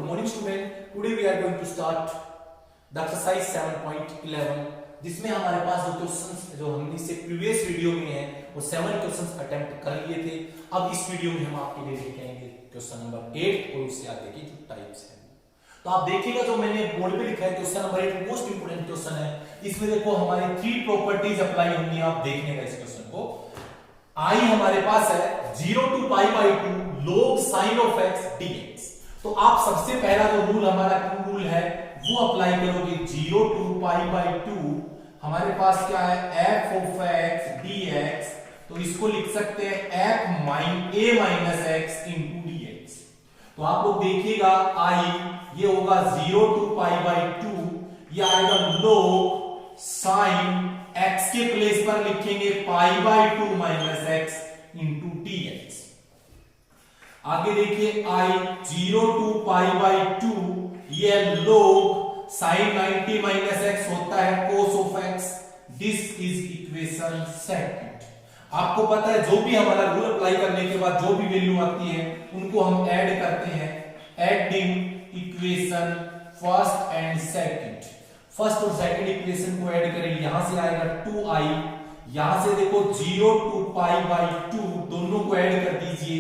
morning student. Today we are going to start the exercise 7.11 जिसमें हमारे पास जो questions जो हमने इससे प्रीवियस वीडियो में है वो 7 क्वेश्चंस अटेम्प्ट कर लिए थे। अब इस वीडियो में हम आपके लिए लेके आएंगे क्वेश्चन नंबर 8 और उससे आगे की जो टाइप्स है। तो आप देखिएगा जो मैंने बोर्ड पे लिखा है question number 8 most important question है। इसमें देखो हमारी 3 प्रॉपर्टीज अप्लाई होंगी, आप देखने का इस क्वेश्चन को। आई हमारे पास है 0 to pi by 2 log sin of x dx। तो आप सबसे पहला जो रूल हमारा रूल है वो अप्लाई करोगे 0 to पाई बाई 2। हमारे पास क्या है f of x dx, तो इसको लिख सकते हैं f a minus x into dx। तो आप लोग देखिएगा आई ये होगा 0 to पाई बाई 2, ये आएगा log sin x के प्लेस पर लिखेंगे पाई by 2 minus x into dx। आगे देखिए आई 0 to पाई बाई 2, ये log sin 90 माइनस x होता है cos of x। This is equation second. आपको पता है जो भी हमारा रूल अप्लाई करने के बाद जो भी वैल्यू आती है उनको हम ऐड करते हैं। Adding equation first and second, first और सेकंड इक्वेशन को ऐड करेंगे, यहां से आएगा 2i, यहां से देखो 0 to पाई बाई 2 दोनों को ऐड कर दीजिए,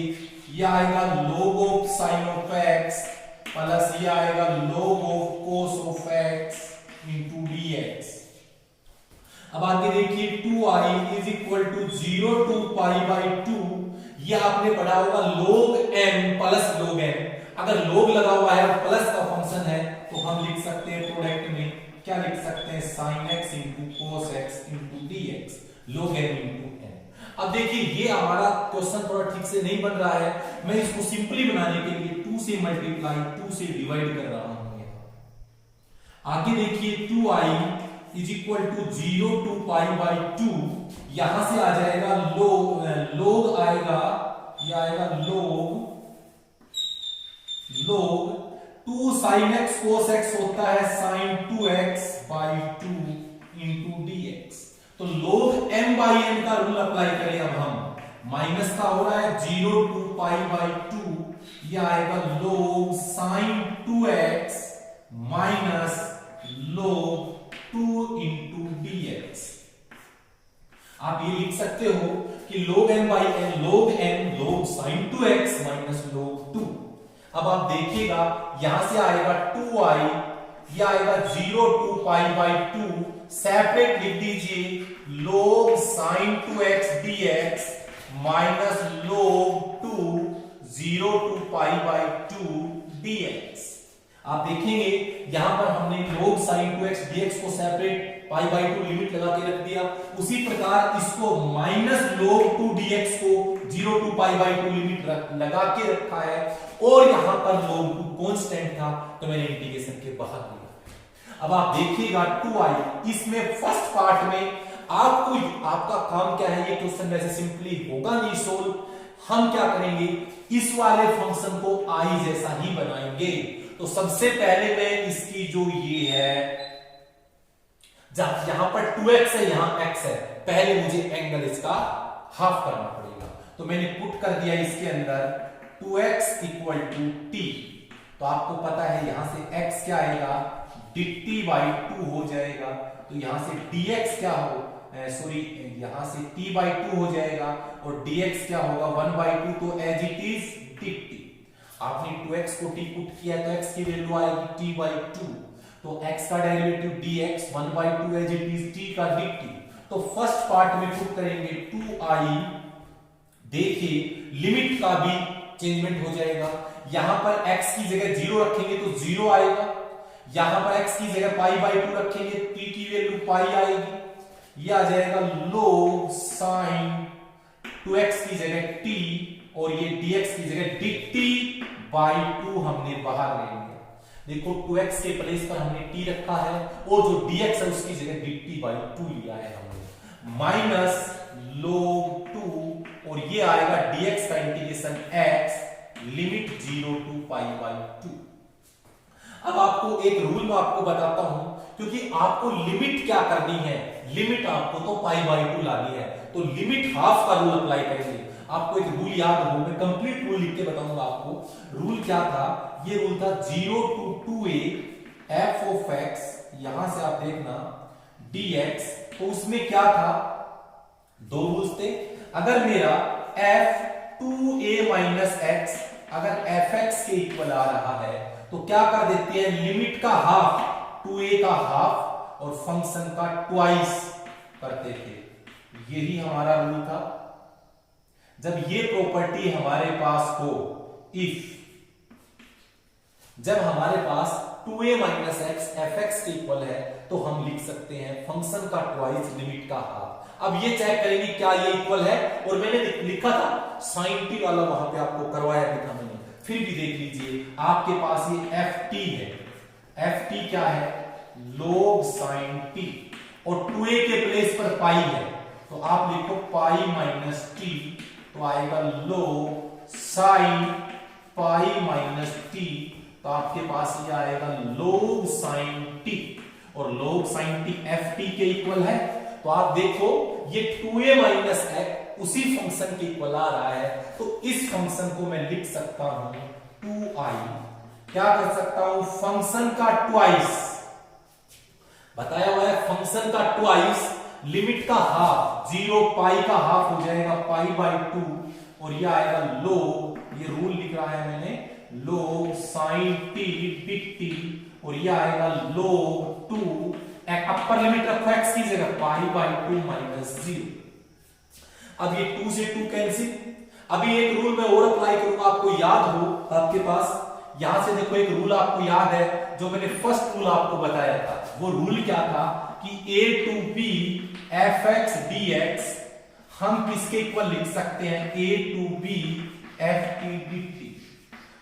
ये आएगा log of sin of x plus ये आएगा log of cos of x into dx। अब आगे देखिए 2i is equal to 0 to pi by 2, ये आपने पढ़ा होगा log m plus log n। अगर log लगा हुआ है और प्लस का फंक्शन है तो हम लिख सकते हैं प्रोडक्ट में क्या लिख सकते हैं sin x into cos x into dx log n into n। अब देखिए ये हमारा क्वेश्चन थोड़ा ठीक से नहीं बन रहा है, मैं इसको सिंपली बनाने के लिए 2 से मल्टीप्लाई 2 से डिवाइड कर रहा हूं। आगे देखिए 2i is equal to 0 to pi by 2, यहां से आ जाएगा log आएगा, ये आएगा log 2 sin x cos x होता है sin 2x by 2 into dx। तो log m बाई n का रूल अप्लाई करें अब हम, माइनस का हो रहा है 0 to पाई बाई 2, ये आएगा log sin 2x minus log 2 into dx। आप ये लिख सकते हो कि log m by n log sin 2x minus log 2। अब आप देखिएगा यहां से आएगा 2i, ये आएगा 0 to पाई बाई 2, सेपरेट लिख दीजिए log sin 2x dx minus log 2 0 to pi by 2 dx। आप देखेंगे यहां पर हमने log sin 2x dx को सेपरेट पाई बाई 2 लिमिट लगा के रख दिया, उसी प्रकार इसको माइनस log 2 dx को 0 to पाई बाई 2 लिमिट लगा के रखा है, और यहां पर log 2 कांस्टेंट था तो मैंने इंटीग्रेशन के बाहर लिया। अब आप देखिएगा 2i, इसमें फर्स्ट पार्ट में आपका काम क्या है, ये क्वेश्चन वैसे सिंपली होगा नहीं सोल्व, हम क्या करेंगे इस वाले फंक्शन को i जैसा ही बनाएंगे। तो सबसे पहले मैं इसकी जो ये है जब यहां पर 2x है यहां x है, पहले मुझे एंगल इसका हाफ करना पड़ेगा। तो मैंने पुट कर दिया इसके अंदर 2x इक्वल टू t। तो आपको पता है यहां से x क्या आएगा dt बाई 2 हो जाएगा, तो यहां से dx क्या हो यहां से t बाई 2 हो जाएगा, और dx क्या होगा 1 बाई 2, तो एज इट इज dt। आपने 2x को t पुट किया तो x की वैल्यू आएगी t बाई 2, तो x का derivative dx 1 by 2 as it is t का dt। तो फर्स्ट पार्ट में पुट करेंगे 2i, देखिए लिमिट का भी चेंजमेंट हो जाएगा, यहां पर x की जगह 0 रखेंगे तो 0 आएगा, यहां पर x की जगह पाई बाई 2 रखेंगे t की वैल्यू पाई आएगी, ये आ जाएगा log sin 2x की जगह t और ये dx की जगह dt बाई 2 हमने बाहर ले लिया। देखो 2x के प्लेस पर हमने t रखा है और जो dx है उसकी जगह dt बाई 2 लिया है हमने, माइनस log 2 और ये आएगा dx का integration x limit 0 to pi by 2। अब आपको एक रूल मैं आपको बताता हूं, क्योंकि आपको लिमिट क्या करनी है, लिमिट आपको तो पाई बाई 2 लानी है, तो लिमिट हाफ का रूल अप्लाई करेंगे। आपको एक रूल याद हो, मैं कंप्लीट रूल लिख के बताऊंगा आपको। रूल क्या था? ये रूल था 0 to 2a f of x, यहां से आप देखना dx। तो उसमें क्या था? दो रूल्स थे। अगर मेरा f 2a माइनस x अगर fx के इक्वल आ रहा है तो क्या कर देते हैं, लिमिट का हाफ, 2a का हाफ और फंक्शन का ट्वाइस करते थे। यही हमारा रूल था। जब ये प्रॉपर्टी हमारे पास हो, इफ जब हमारे पास 2a minus x F x के इक्वल है तो हम लिख सकते हैं फंक्शन का ट्वाइस लिमिट का हाफ। अब ये चेक करेंगे क्या ये इक्वल है, और मैंने लिखा था साइन टी वाला, वहां पे आपको करवाया भी था मैंने, फिर भी देख लीजिए। आपके पास ये एफ टी है, एफ टी क्या है? log साइन टी, और 2a के प्लेस पर पाई है तो आप लिखो पाई माइनस टी, तो आएगा log sine pi minus T, तो आपके पास ये आएगा log साइन टी, और log sine T F T के इक्वल है। तो आप देखो ये 2a माइनस एक्स उसी फंक्शन के इक्वल आ रहा है, तो इस फंक्शन को मैं लिख सकता हूं 2i, क्या कर सकता हूं, फंक्शन का ट्वाइस, बताया हुआ है फंक्शन का ट्वाइस, लिमिट का हाफ, 0 पाई का हाफ हो जाएगा पाई बाई 2, और ये आएगा log, ये रूल लिख रहा है मैंने, log sine T big T, और ये आएगा log 2, अपर लिमिट रखो x की जगह पाई बाई 2 माइनस 0। अब ये 2 से 2 कैंसिल। अभी एक रूल मैं और अप्लाई करूंगा, आपको याद हो आपके पास, यहां से देखो एक रूल आपको याद है जो मैंने फर्स्ट रूल आपको बताया था। वो रूल क्या था कि a to b fx dx हम किसके इक्वल लिख सकते हैं, a to b ft dt।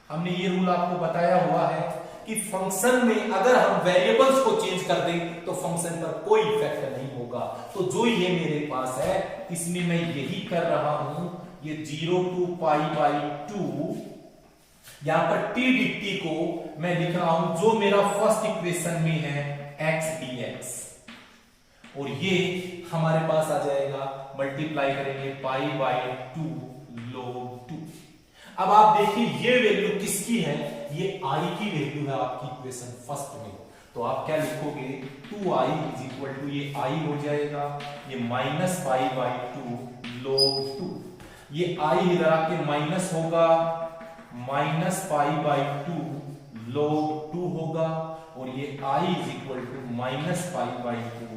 हमने ये रूल आपको बताया हुआ है कि फंक्शन में अगर हम वेरिएबल्स को चेंज कर दें तो फंक्शन पर कोई इफेक्ट नहीं होगा। तो जो ये मेरे पास है इसमें मैं यही कर रहा हूं, ये 0 टू पाई बाई 2, यहां पर t dt को मैं लिख रहा हूं जो मेरा फर्स्ट इक्वेशन में है x dx, और ये हमारे पास आ जाएगा, मल्टीप्लाई करेंगे पाई बाई 2 log 2। अब आप देखिए ये वैल्यू किसकी है, ये i की वैल्यू है आपकी इक्वेशन फर्स्ट में। तो आप क्या लिखोगे, 2i इज इक्वल टू, ये i हो जाएगा, ये माइनस पाई बाई 2 log 2, ये i इधर आके माइनस होगा, माइनस पाई बाई 2 log 2 होगा, और ये i is equal to minus pi by 2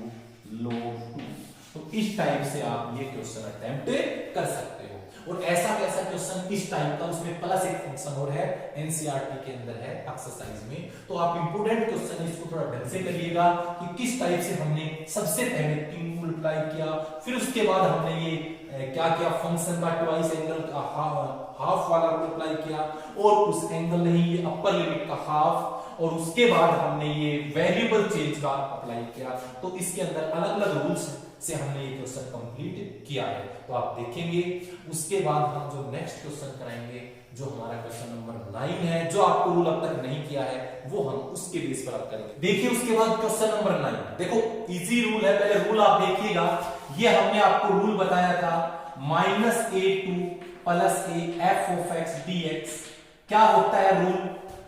log 2। तो इस टाइप से आप ये क्वेश्चन अटेम्प्ट कर सकते हो। और ऐसा कैसा क्वेश्चन इस टाइप का, उसमें प्लस एक फंक्शन और है, एनसीईआरटी के अंदर है एक्सरसाइज में। तो आप इंपोर्टेंट क्वेश्चन है, इसको थोड़ा ढंग से करिएगा कि किस टाइप से हमने सबसे पहले 3 को मल्टीप्लाई किया, फिर उसके बाद हमने ये क्या किया, फंक्शन का ट्वाइस एंगल का हाफ वाला मल्टीप्लाई किया, और उस एंगल नहीं ये अपर लिमिट का हाफ, और उसके बाद हमने ये वेरिएबल चेंज का अप्लाई किया। तो इसके अंदर अलग अलग रूल्स से हमने ये क्वेश्चन कंप्लीट किया है। तो आप देखेंगे उसके बाद हम जो नेक्स्ट क्वेश्चन कराएंगे, जो हमारा क्वेश्चन नंबर 9 है, जो आपको रूल अब तक नहीं किया है वो हम उसके बेस पर अब करेंगे। देखिए उसके बाद क्वेश्चन नंबर 9, देखो इजी रूल है, पहले रूल आप देखिएगा। ये हमने आपको रूल बताया था -a2 plus a f of x dx। क्या होता है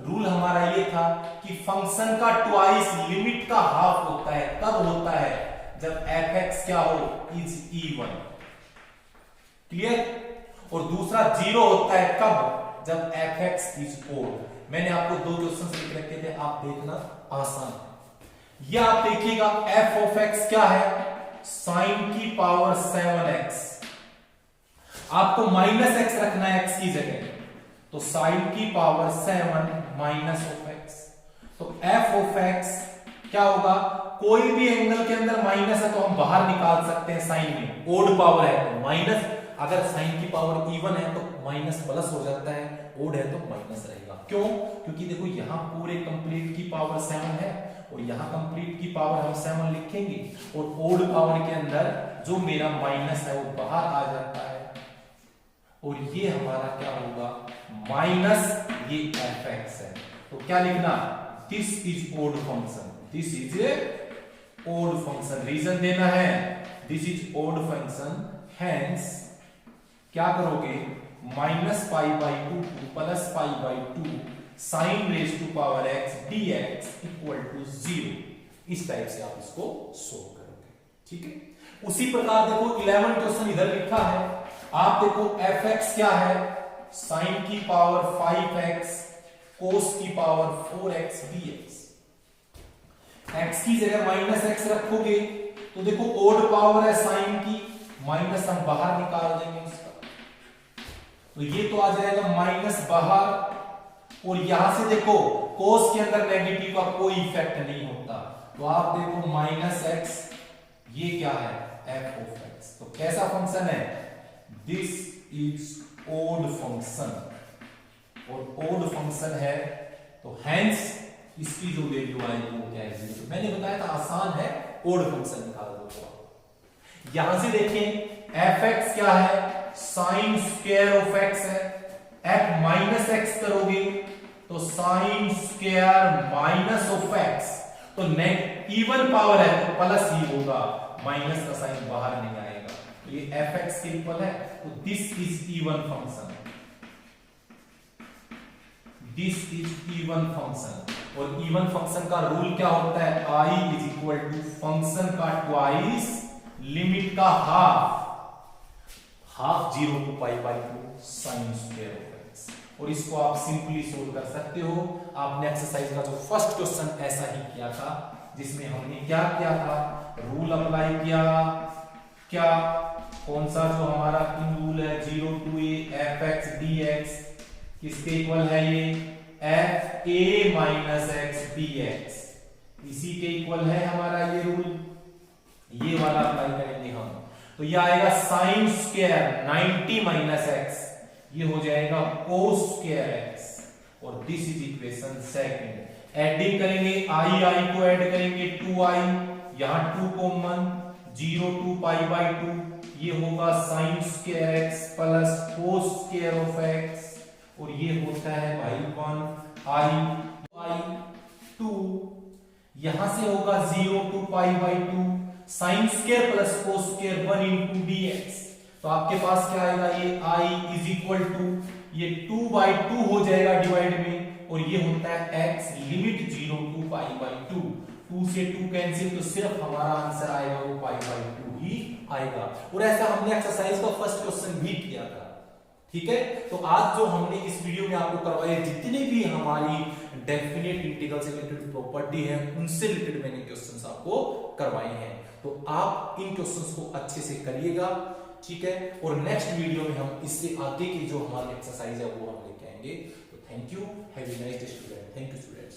रूल हमारा ये था कि फंक्शन का ट्वाइस लिमिट का हाफ होता है। कब होता है, जब fx क्या हो, इज इवन, क्लियर। और दूसरा 0 होता है कब, जब fx इज ओड। मैंने आपको 2 क्वेश्चन लिख रखे थे, आप देखना आसान है। ये आप देखिएगा f of x क्या है, sin की पावर 7x, आपको माइनस x रखना है x की जगह, तो sin की पावर 7 माइनस ऑफ x। तो f of x क्या होगा, कोई भी एंगल के अंदर माइनस है तो हम बाहर निकाल सकते हैं साइन में, ओड पावर है तो माइनस, अगर साइन की पावर इवन है तो माइनस प्लस हो जाता है, ओड है तो माइनस रहेगा। क्यों, क्योंकि देखो यहां पूरे कंप्लीट की पावर 7 है और यहां कंप्लीट की पावर हम 7 लिखेंगे, और ओड पावर के अंदर जो मेरा माइनस है वो बाहर आ जाता है, और ये हमारा क्या होगा, माइनस ये fx है। तो क्या लिखना, this is odd function, this is a odd function, reason देना है, this is odd function, hence क्या करोगे, -π/2 plus π/2 sin raise to power x dx equal to 0। इस टाइप से आप इसको सोल्व करोगे। ठीक है, उसी प्रकार देखो 11 क्वेश्चन इधर लिखा है, आप देखो fx क्या है, sin की पावर 5x cos की पावर 4x dx। x की जगह -x रखोगे तो देखो ओड पावर है साइन की, माइनस हम बाहर निकाल देंगे उसका, तो ये तो आ जाएगा माइनस बाहर, और यहां से देखो कोस के अंदर नेगेटिव का कोई इफेक्ट नहीं होता, तो आप देखो -x, ये क्या है, f(x). तो कैसा फंक्शन है, दिस इज ओड फंक्शन, और ओड फंक्शन है तो हेंस इसकी जो वैल्यू आएगी वो क्या है, 0। मैंने बताया था आसान है, ओड फंक्शन निकाल दो। तो यहां से देखें fx क्या है, साइन स्क्वायर ऑफ x है, f -x करोगे तो sine square minus of x, तो इवन पावर है तो प्लस ही होगा, माइनस का साइन बाहर नहीं आएगा, तो ये fx के इक्वल है, तो this is even function, this is even function. और इवन फंक्शन का रूल क्या होता है, i is equal to function का ट्वाइस लिमिट का half 0 to π/2 sin square of x। और इसको आप सिंपली सोल्व कर सकते हो। आपने एक्सरसाइज का जो फर्स्ट क्वेश्चन ऐसा ही किया था, जिसमें हमने क्या किया था, रूल अप्लाई किया, क्या कौन सा जो हमारा रूल है 0 to a fx dx किसके इक्वल है, ये fa - x dx, इसी के इक्वल है हमारा ये रूल, ये वाला अप्लाई करेंगे हम, तो ये आएगा साइन स्क्वायर 90 - x, ये हो जाएगा cos स्क्वायर x, और this is equation second. Adding करेंगे, i को ऐड करेंगे 2i, यहां 2 कॉमन, 0 to π/2, ये होगा sine square x plus cos square of x, और ये होता है भाई 1i2, यहां से होगा 0 to π/2 sine square plus cos square 1 into dx, तो आपके पास क्या आएगा, ये i इज इक्वल टू ये 2/2 हो जाएगा डिवाइड में, और ये होता है x लिमिट 0 to π/2, 2 से 2 कैंसिल, तो सिर्फ हमारा आंसर आएगा वो π/2 ही आएगा। और ऐसा हमने एक्सरसाइज का फर्स्ट क्वेश्चन भी किया था। ठीक है, तो आज जो हमने इस वीडियो में आपको करवाए, जितने भी हमारी डेफिनेट इंटीग्रल से रिलेटेड प्रॉपर्टी है, उनसे रिलेटेड मैंने क्वेश्चंस आपको करवाए हैं, तो आप इन क्वेश्चंस को अच्छे से करिएगा। ठीक है, और नेक्स्ट वीडियो में हम इससे आगे की जो हमारी एक्सरसाइज है वो हम लेके आएंगे। तो thank you, have a nice day student, thank you student.